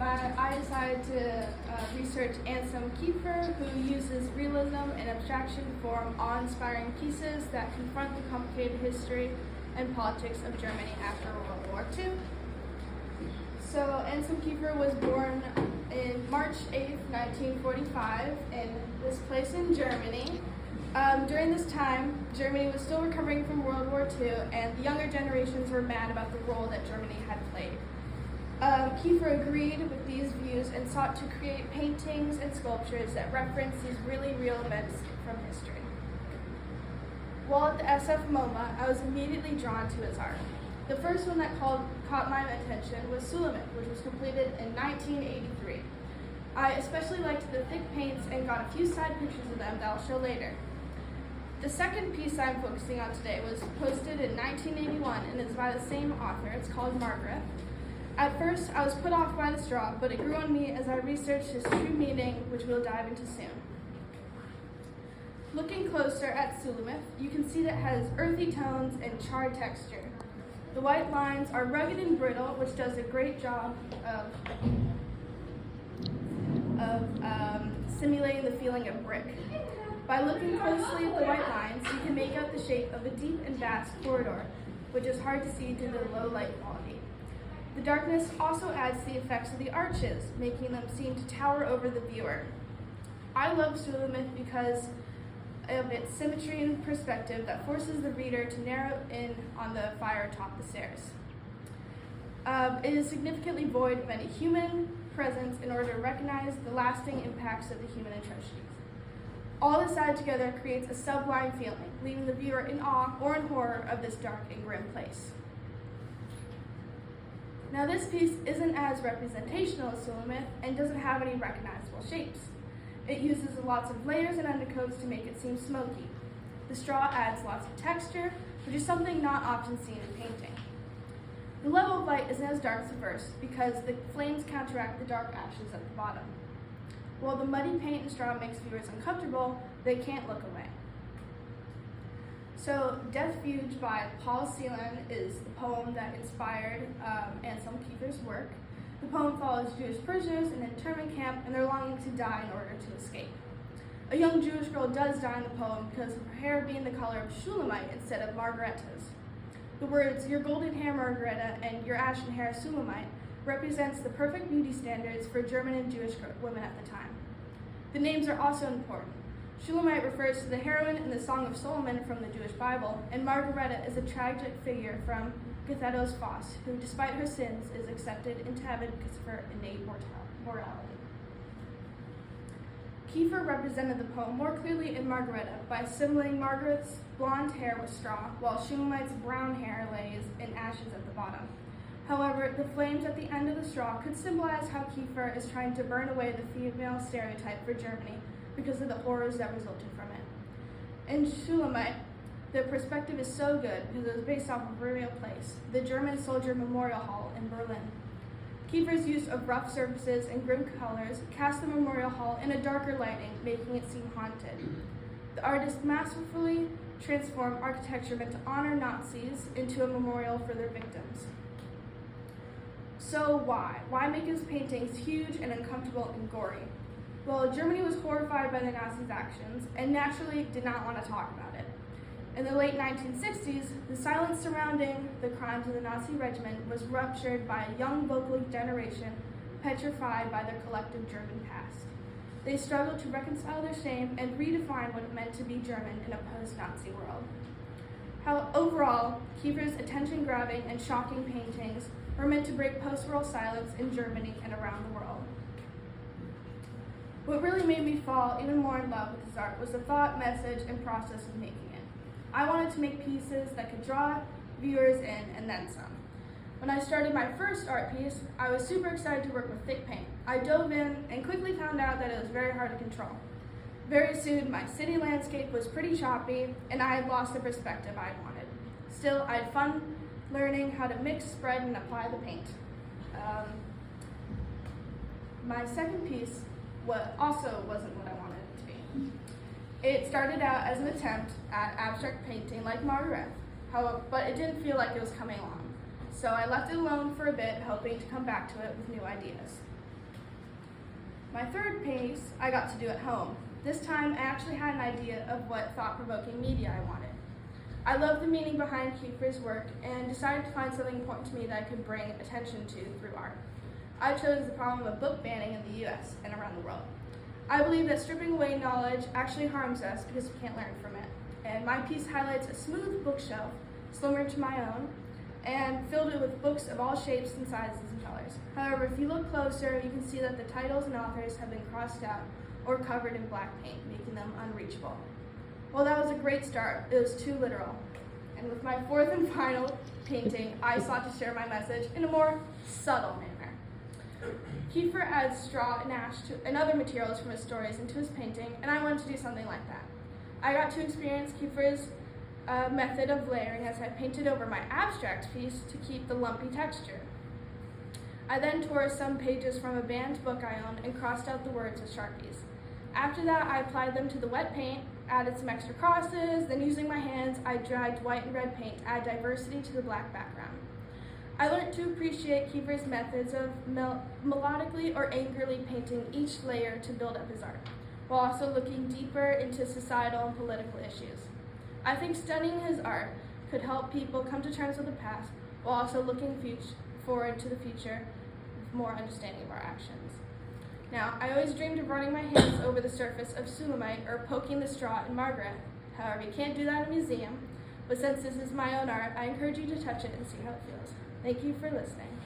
I decided to research Anselm Kiefer, who uses realism and abstraction to form awe-inspiring pieces that confront the complicated history and politics of Germany after World War II. So Anselm Kiefer was born in March 8th, 1945 in this place in Germany. During this time, Germany was still recovering from World War II, and the younger generations were mad about the role that Germany had played. Kiefer agreed with these views and sought to create paintings and sculptures that reference these really real events from history. While at the SF MoMA, I was immediately drawn to his art. The first one that caught my attention was Suleiman, which was completed in 1983. I especially liked the thick paints and got a few side pictures of them that I'll show later. The second piece I'm focusing on today was posted in 1981 and is by the same author. It's called Margaret. At first, I was put off by the straw, but it grew on me as I researched his true meaning, which we'll dive into soon. Looking closer at Suleiman, you can see that it has earthy tones and charred texture. The white lines are rugged and brittle, which does a great job of simulating the feeling of brick. By looking closely at the white lines, you can make out the shape of a deep and vast corridor, which is hard to see due to the low light quality. The darkness also adds to the effects of the arches, making them seem to tower over the viewer. I love Suleiman because of its symmetry and perspective that forces the reader to narrow in on the fire atop the stairs. It is significantly void of any human presence in order to recognize the lasting impacts of the human atrocities. All this added together creates a sublime feeling, leaving the viewer in awe or in horror of this dark and grim place. Now this piece isn't as representational as Suleiman and doesn't have any recognizable shapes. It uses lots of layers and undercoats to make it seem smoky. The straw adds lots of texture, which is something not often seen in painting. The level of light isn't as dark as the first because the flames counteract the dark ashes at the bottom. While the muddy paint and straw makes viewers uncomfortable, they can't look away. So, Death Fugue by Paul Celan is the poem that inspired Anselm Kiefer's work. The poem follows Jewish prisoners in an internment camp and their longing to die in order to escape. A young Jewish girl does die in the poem because of her hair being the color of Shulamite instead of Margaretta's. The words, "Your golden hair, Margareta," and "Your ashen hair, Shulamite," represents the perfect beauty standards for German and Jewish women at the time. The names are also important. Shulamite refers to the heroine in the Song of Solomon from the Jewish Bible, and Margareta is a tragic figure from Goethe's Faust, who, despite her sins, is accepted into heaven because of her innate morality. Kiefer represented the poem more clearly in Margareta by assimilating Margaret's blonde hair with straw, while Shulamite's brown hair lays in ashes at the bottom. However, the flames at the end of the straw could symbolize how Kiefer is trying to burn away the female stereotype for Germany because of the horrors that resulted from it. In Shulamite, the perspective is so good because it was based off of a real place, the German Soldier Memorial Hall in Berlin. Kiefer's use of rough surfaces and grim colors cast the memorial hall in a darker lighting, making it seem haunted. The artist masterfully transformed architecture meant to honor Nazis into a memorial for their victims. So why? Why make his paintings huge and uncomfortable and gory? Well, Germany was horrified by the Nazis' actions and naturally did not want to talk about it. In the late 1960s, the silence surrounding the crimes of the Nazi regiment was ruptured by a young vocal generation petrified by their collective German past. They struggled to reconcile their shame and redefine what it meant to be German in a post-Nazi world. Overall, Kiefer's attention-grabbing and shocking paintings were meant to break post-war silence in Germany and around the world. What really made me fall even more in love with his art was the thought, message, and process of making it. I wanted to make pieces that could draw viewers in and then some. When I started my first art piece, I was super excited to work with thick paint. I dove in and quickly found out that it was very hard to control. Very soon, my city landscape was pretty choppy, and I had lost the perspective I wanted. Still, I had fun learning how to mix, spread, and apply the paint. My second piece also wasn't what I wanted it to be. It started out as an attempt at abstract painting like Margaret, but it didn't feel like it was coming along. So I left it alone for a bit, hoping to come back to it with new ideas. My third piece I got to do at home. This time I actually had an idea of what thought-provoking media I wanted. I love the meaning behind Kiefer's work and decided to find something important to me that I could bring attention to through art. I chose the problem of book banning in the US and around the world. I believe that stripping away knowledge actually harms us because we can't learn from it. And my piece highlights a smooth bookshelf, similar to my own, and filled it with books of all shapes and sizes and colors. However, if you look closer, you can see that the titles and authors have been crossed out or covered in black paint, making them unreachable. Well, that was a great start. It was too literal. And with my fourth and final painting, I sought to share my message in a more subtle manner. Kiefer adds straw and ash and other materials from his stories into his painting, and I wanted to do something like that. I got to experience Kiefer's method of layering as I painted over my abstract piece to keep the lumpy texture. I then tore some pages from a banned book I owned and crossed out the words with Sharpies. After that, I applied them to the wet paint, added some extra crosses, then using my hands, I dragged white and red paint to add diversity to the black background. I learned to appreciate Kiefer's methods of melodically or angrily painting each layer to build up his art, while also looking deeper into societal and political issues. I think studying his art could help people come to terms with the past, while also looking forward to the future with more understanding of our actions. Now, I always dreamed of running my hands over the surface of Sulamite or poking the straw in Margaret. However, you can't do that in a museum, but since this is my own art, I encourage you to touch it and see how it feels. Thank you for listening.